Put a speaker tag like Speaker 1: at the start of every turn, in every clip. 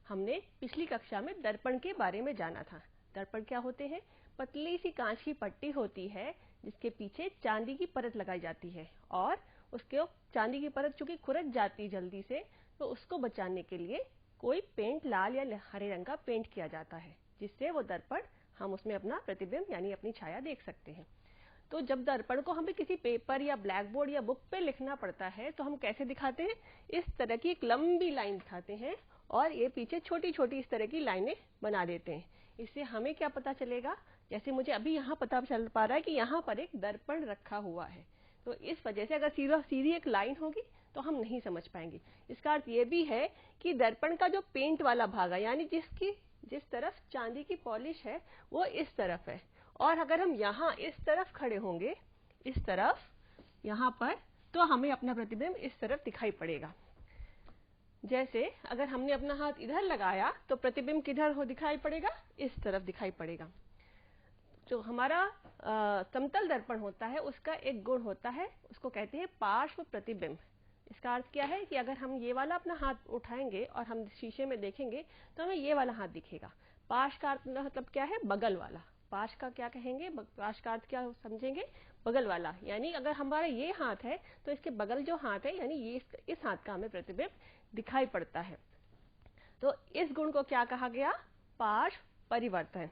Speaker 1: हमने पिछली कक्षा में दर्पण के बारे में जाना था। दर्पण क्या होते हैं? पतली सी कांच की पट्टी होती है जिसके पीछे चांदी की परत लगाई जाती है और उसके चांदी की परत चूंकि खुरच जाती जल्दी से, तो उसको बचाने के लिए कोई पेंट लाल या हरे रंग का पेंट किया जाता है, जिससे वो दर्पण हम उसमें अपना प्रतिबिंब यानी अपनी छाया देख सकते हैं। तो जब दर्पण को हमें किसी पेपर या ब्लैक बोर्ड या बुक पे लिखना पड़ता है तो हम कैसे दिखाते हैं? इस तरह की एक लंबी लाइन दिखाते हैं और ये पीछे छोटी छोटी इस तरह की लाइनें बना देते हैं। इससे हमें क्या पता चलेगा? जैसे मुझे अभी यहाँ पता चल पा रहा है कि यहाँ पर एक दर्पण रखा हुआ है, तो इस वजह से अगर सीधी एक लाइन होगी तो हम नहीं समझ पाएंगे। इसका अर्थ ये भी है कि दर्पण का जो पेंट वाला भाग है, यानी जिस तरफ चांदी की पॉलिश है वो इस तरफ है, और अगर हम यहाँ इस तरफ खड़े होंगे, इस तरफ यहाँ पर, तो हमें अपना प्रतिबिंब इस तरफ दिखाई पड़ेगा। जैसे अगर हमने अपना हाथ इधर लगाया तो प्रतिबिंब किधर हो दिखाई पड़ेगा? इस तरफ दिखाई पड़ेगा। जो हमारा समतल दर्पण होता है उसका एक गुण होता है, उसको कहते हैं पार्श्व प्रतिबिंब। इसका अर्थ क्या है कि अगर हम ये वाला अपना हाथ उठाएंगे और हम शीशे में देखेंगे तो हमें ये वाला हाथ दिखेगा। पार्श्व का मतलब क्या है? बगल वाला। पार्श्व का क्या कहेंगे? पार्श्व का अर्थ क्या समझेंगे? बगल वाला। यानी अगर हमारा ये हाथ है तो इसके बगल जो हाथ है, यानी ये इस हाथ का हमें प्रतिबिंब दिखाई पड़ता है। तो इस गुण को क्या कहा गया? पार्श्व परिवर्तन।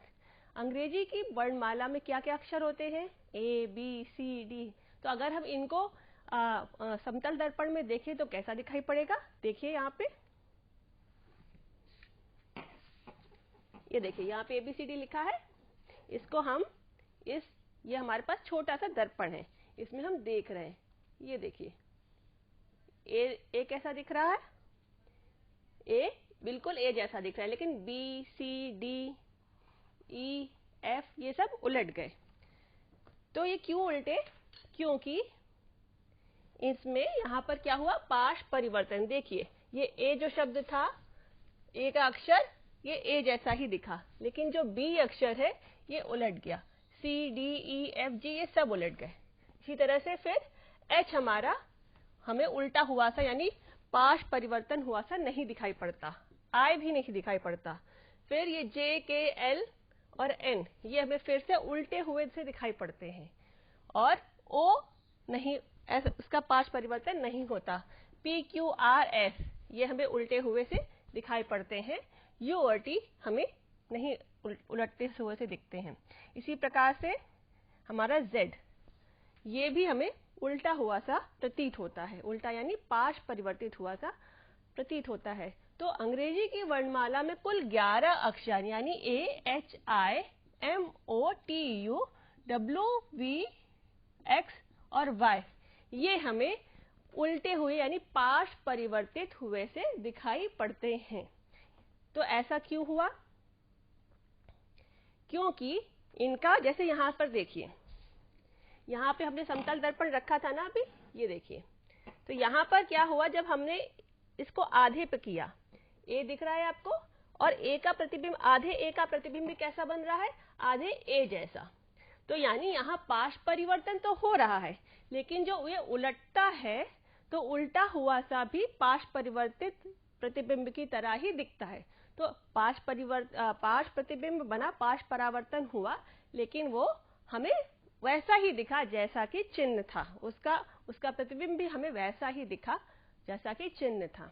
Speaker 1: अंग्रेजी की वर्णमाला में क्या क्या अक्षर होते हैं? ए, बी, सी, डी। तो अगर हम इनको समतल दर्पण में देखें तो कैसा दिखाई पड़ेगा? देखिए यहाँ पे, ये देखिए यहाँ पे ABCD लिखा है। इसको हम ये हमारे पास छोटा सा दर्पण है, इसमें हम देख रहे हैं। ये देखिए ए कैसा दिख रहा है? ए बिल्कुल ए जैसा दिख रहा है, लेकिन बी, सी, डी, ई, एफ ये सब उलट गए। तो ये क्यों उल्टे? क्योंकि इसमें यहाँ पर क्या हुआ? पार्श्व परिवर्तन। देखिए ये ए जो शब्द था, ए का अक्षर ये ए जैसा ही दिखा, लेकिन जो बी अक्षर है ये उलट गया। सी, डी, ई, एफ, जी ये सब उलट गए। इसी तरह से फिर एच हमारा हमें उल्टा हुआ सा, यानी पार्श्व परिवर्तन हुआ सा नहीं दिखाई पड़ता। आई भी नहीं दिखाई पड़ता। फिर ये जे, के, एल और एन ये हमें फिर से उल्टे हुए से दिखाई पड़ते हैं, और ओ नहीं, ऐसा उसका पार्श्व परिवर्तन नहीं होता। पी, क्यू, आर, एस ये हमें उल्टे हुए से दिखाई पड़ते हैं। यू और टी हमें नहीं उलटते हुए से दिखते हैं। इसी प्रकार से हमारा जेड ये भी हमें उल्टा हुआ सा प्रतीत होता है। उल्टा यानी पार्श्व परिवर्तित हुआ सा प्रतीत होता है। तो अंग्रेजी की वर्णमाला में कुल 11 अक्षर यानी A, H, I, M, O, T, U, W, V, X और Y ये हमें उल्टे हुए यानी पार्श्व परिवर्तित हुए से दिखाई पड़ते हैं। तो ऐसा क्यों हुआ? क्योंकि इनका, जैसे यहाँ पर देखिए, यहाँ पे हमने समतल दर्पण रखा था ना अभी, ये देखिए, तो यहाँ पर क्या हुआ? जब हमने इसको आधे पे किया, ए दिख रहा है आपको, और ए का प्रतिबिंब आधे ए का प्रतिबिंब भी कैसा बन रहा है? आधे ए जैसा। तो यानी यहाँ पार्श्व परिवर्तन तो हो रहा है, लेकिन जो ये उलटता है तो उल्टा हुआ सा भी पार्श्व परिवर्तित प्रतिबिंब की तरह ही दिखता है। तो पार्श्व प्रतिबिंब बना, पार्श्व परावर्तन हुआ, लेकिन वो हमें वैसा ही दिखा जैसा कि चिन्ह था। उसका प्रतिबिंब भी हमें वैसा ही दिखा जैसा कि चिन्ह था।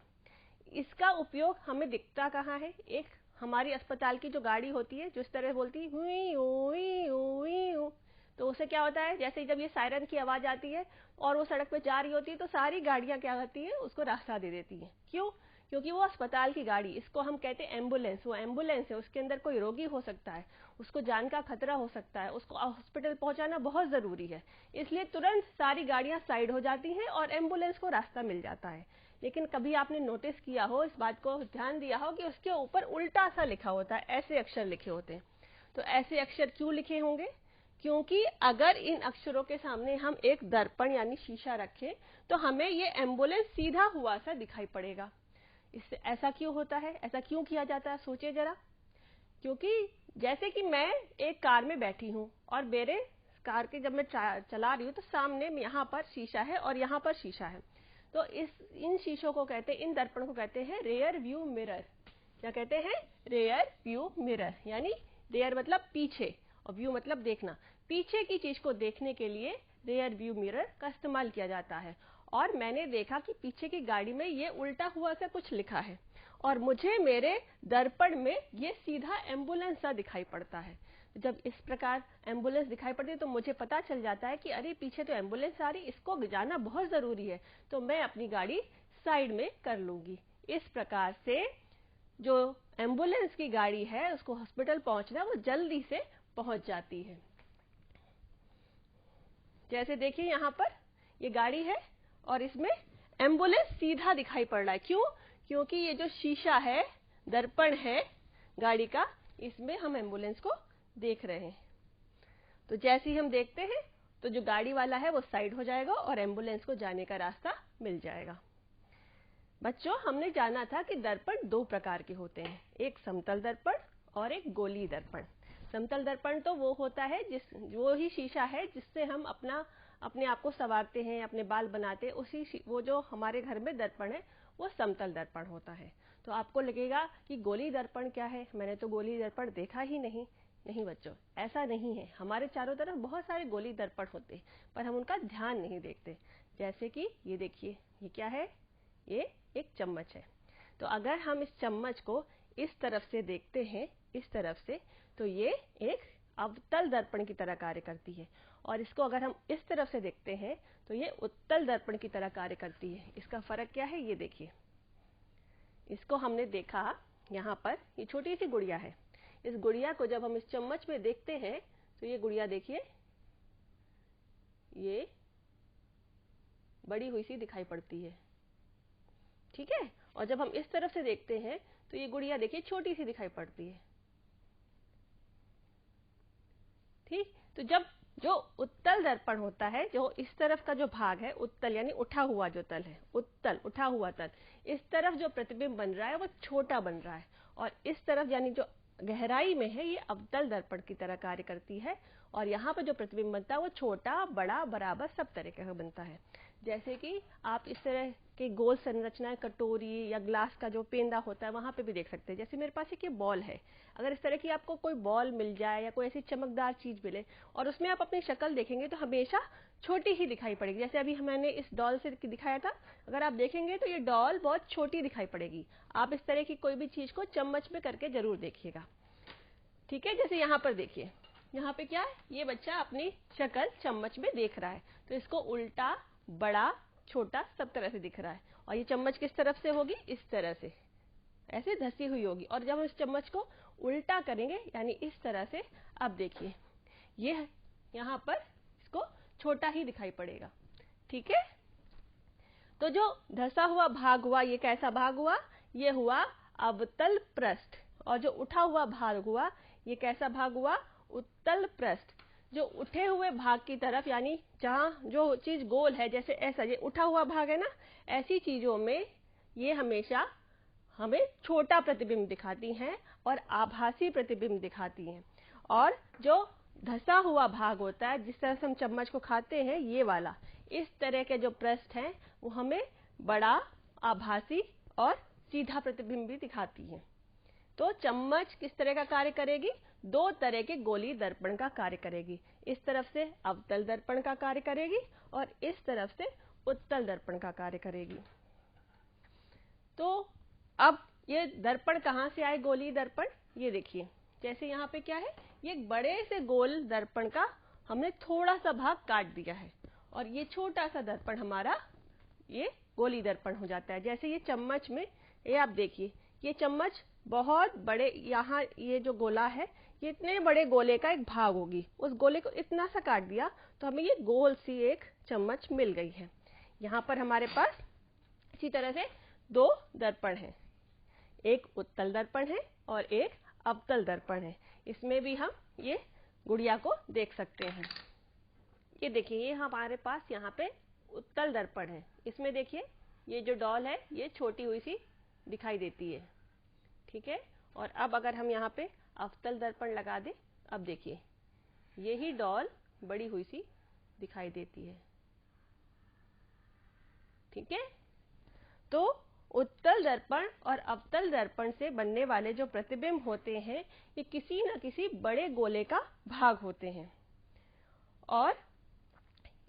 Speaker 1: इसका उपयोग हमें दिखता कहाँ है? एक हमारी अस्पताल की जो गाड़ी होती है, जो इस तरह बोलती है हुई हुई हुई, तो उससे क्या होता है? जैसे जब ये सायरन की आवाज आती है और वो सड़क पे जा रही होती है तो सारी गाड़ियां क्या करती है? उसको रास्ता दे देती है। क्यों? क्योंकि वो अस्पताल की गाड़ी, इसको हम कहते हैं एम्बुलेंस। वो एम्बुलेंस है, उसके अंदर कोई रोगी हो सकता है, उसको जान का खतरा हो सकता है, उसको हॉस्पिटल पहुंचाना बहुत जरूरी है, इसलिए तुरंत सारी गाड़ियां साइड हो जाती हैं और एम्बुलेंस को रास्ता मिल जाता है। लेकिन कभी आपने नोटिस किया हो, इस बात को ध्यान दिया हो कि उसके ऊपर उल्टा सा लिखा होता है, ऐसे अक्षर लिखे होते हैं। तो ऐसे अक्षर क्यों लिखे होंगे? क्योंकि अगर इन अक्षरों के सामने हम एक दर्पण यानी शीशा रखें तो हमें ये एम्बुलेंस सीधा हुआ सा दिखाई पड़ेगा। इससे ऐसा क्यों होता है? ऐसा क्यों किया जाता है? सोचिए जरा। क्योंकि जैसे कि मैं एक कार में बैठी हूं और मेरे कार के जब मैं चला रही हूँ तो सामने यहाँ पर शीशा है और यहाँ पर शीशा है, तो इन शीशों को कहते हैं, इन दर्पण को कहते हैं रेयर व्यू मिरर। क्या कहते हैं, रेयर व्यू मिरर, यानी रेयर मतलब पीछे और व्यू मतलब देखना। पीछे की चीज को देखने के लिए रेयर व्यू मिरर का इस्तेमाल किया जाता है। और मैंने देखा कि पीछे की गाड़ी में ये उल्टा हुआ सा कुछ लिखा है और मुझे मेरे दर्पण में ये सीधा एम्बुलेंस सा दिखाई पड़ता है। जब इस प्रकार एम्बुलेंस दिखाई पड़ती है तो मुझे पता चल जाता है कि अरे पीछे तो एम्बुलेंस आ रही, इसको जाना बहुत जरूरी है, तो मैं अपनी गाड़ी साइड में कर लूंगी। इस प्रकार से जो एम्बुलेंस की गाड़ी है उसको हॉस्पिटल पहुंचना वो जल्दी से पहुंच जाती है। जैसे देखिए यहाँ पर ये गाड़ी है और इसमें एम्बुलेंस सीधा दिखाई पड़ रहा है। क्यों? क्योंकि ये जो शीशा है, दर्पण है गाड़ी का, इसमें हम एम्बुलेंस को देख रहे हैं। तो जैसे ही हम देखते हैं तो जो गाड़ी वाला है वो साइड हो जाएगा और एम्बुलेंस को जाने का रास्ता मिल जाएगा। बच्चों, हमने जाना था कि दर्पण दो प्रकार के होते हैं, एक समतल दर्पण और एक गोलीय दर्पण। समतल दर्पण तो वो होता है वो ही शीशा है जिससे हम अपने आप को संवारते हैं, अपने बाल बनाते हैं, वो जो हमारे घर में दर्पण है वो समतल दर्पण होता है। तो आपको लगेगा कि गोलीय दर्पण क्या है, मैंने तो गोलीय दर्पण देखा ही नहीं। नहीं बच्चों, ऐसा नहीं है। हमारे चारों तरफ बहुत सारे गोलीय दर्पण होते हैं पर हम उनका ध्यान नहीं देखते। जैसे कि ये देखिए, ये क्या है, ये एक चम्मच है। तो अगर हम इस चम्मच को इस तरफ से देखते हैं, इस तरफ से, तो ये एक अवतल दर्पण की तरह कार्य करती है। और इसको अगर हम इस तरफ से देखते हैं तो ये उत्तल दर्पण की तरह कार्य करती है। इसका फर्क क्या है ये देखिए। इसको हमने देखा, यहाँ पर ये छोटी सी गुड़िया है। इस गुड़िया को जब हम इस चम्मच में देखते हैं तो ये गुड़िया देखिए, ये बड़ी हुई सी दिखाई पड़ती है, ठीक है। और जब हम इस तरफ से देखते हैं तो ये गुड़िया देखिए छोटी सी दिखाई पड़ती है, ठीक। तो जब जो उत्तल दर्पण होता है, जो इस तरफ का जो भाग है उत्तल, यानी उठा हुआ जो तल है, उत्तल उठा हुआ तल, इस तरफ जो प्रतिबिंब बन रहा है वो छोटा बन रहा है और इस तरफ यानी जो गहराई में है ये अवतल दर्पण की तरह कार्य करती है। और यहाँ पर जो प्रतिबिंब बनता है वो छोटा, बड़ा, बराबर सब तरह का बनता है। जैसे कि आप इस तरह के गोल संरचनाएं, कटोरी या ग्लास का जो पेंदा होता है वहां पे भी देख सकते हैं। जैसे मेरे पास एक ये बॉल है, अगर इस तरह की आपको कोई बॉल मिल जाए या कोई ऐसी चमकदार चीज मिले और उसमें आप अपनी शक्ल देखेंगे तो हमेशा छोटी ही दिखाई पड़ेगी। जैसे अभी मैंने इस डॉल से दिखाया था, अगर आप देखेंगे तो ये डॉल बहुत छोटी दिखाई पड़ेगी। आप इस तरह की कोई भी चीज को चम्मच में करके जरूर देखिएगा, ठीक है। जैसे यहाँ पर देखिए, यहाँ पे क्या है, ये बच्चा अपनी शक्ल चम्मच में देख रहा है, तो इसको उल्टा, बड़ा, छोटा सब तरह से दिख रहा है। और ये चम्मच किस तरफ से होगी, इस तरह से, ऐसे धसी हुई होगी। और जब हम इस चम्मच को उल्टा करेंगे यानी इस तरह से, अब देखिए ये यहाँ पर इसको छोटा ही दिखाई पड़ेगा, ठीक है। तो जो धसा हुआ भाग हुआ, ये कैसा भाग हुआ, ये हुआ अवतल पृष्ठ। और जो उठा हुआ भाग हुआ, ये कैसा भाग हुआ, उत्तल पृष्ठ। जो उठे हुए भाग की तरफ, यानी जहां जो चीज गोल है, जैसे ऐसा ये उठा हुआ भाग है ना, ऐसी चीजों में ये हमेशा हमें छोटा प्रतिबिंब दिखाती हैं और आभासी प्रतिबिंब दिखाती हैं। और जो धसा हुआ भाग होता है, जिस तरह से हम चम्मच को खाते हैं, ये वाला, इस तरह के जो पृष्ठ हैं वो हमें बड़ा, आभासी और सीधा प्रतिबिंब भी दिखाती है। तो चम्मच किस तरह का कार्य करेगी, दो तरह के गोलीय दर्पण का कार्य करेगी। इस तरफ से अवतल दर्पण का कार्य करेगी और इस तरफ से उत्तल दर्पण का कार्य करेगी। तो अब ये दर्पण कहाँ से आए, गोलीय दर्पण, ये देखिए। जैसे यहाँ पे क्या है, ये एक बड़े से गोल दर्पण का हमने थोड़ा सा भाग काट दिया है और ये छोटा सा दर्पण हमारा ये गोलीय दर्पण हो जाता है। जैसे ये चम्मच में, ये आप देखिए, ये चम्मच बहुत बड़े, यहाँ ये जो गोला है ये इतने बड़े गोले का एक भाग होगी, उस गोले को इतना सा काट दिया तो हमें ये गोल सी एक चम्मच मिल गई है। यहाँ पर हमारे पास इसी तरह से दो दर्पण हैं, एक उत्तल दर्पण है और एक अवतल दर्पण है। इसमें भी हम ये गुड़िया को देख सकते हैं। ये देखिए, ये हमारे पास यहाँ पे उत्तल दर्पण है। इसमें देखिए ये जो डॉल है ये छोटी हुई सी दिखाई देती है, ठीक है। और अब अगर हम यहाँ पे अवतल दर्पण लगा दें, अब देखिए यही डॉल बड़ी हुई सी दिखाई देती है, ठीक है। तो उत्तल दर्पण और अवतल दर्पण से बनने वाले जो प्रतिबिंब होते हैं ये किसी न किसी बड़े गोले का भाग होते हैं। और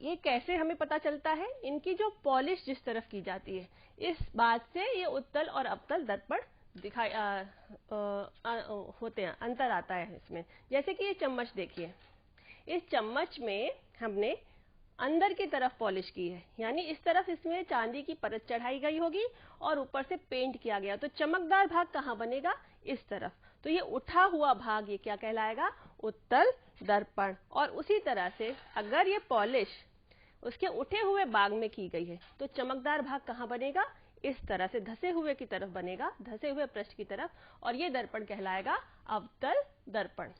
Speaker 1: ये कैसे हमें पता चलता है? इनकी जो पॉलिश जिस तरफ की जाती है इस बात से ये उत्तल और अवतल दर्पण दिखाई होते हैं, अंतर आता है इसमें। जैसे कि ये चम्मच देखिए, इस चम्मच में हमने अंदर की तरफ पॉलिश की है, यानी इस तरफ इसमें चांदी की परत चढ़ाई गई होगी और ऊपर से पेंट किया गया, तो चमकदार भाग कहाँ बनेगा? इस तरफ। तो ये उठा हुआ भाग ये क्या कहलाएगा? उत्तल दर्पण। और उसी तरह से अगर ये पॉलिश उसके उठे हुए भाग में की गई है तो चमकदार भाग कहाँ बनेगा? इस तरह से धसे हुए की तरफ बनेगा, धसे हुए पृष्ठ की तरफ, और ये दर्पण कहलाएगा अवतल दर्पण।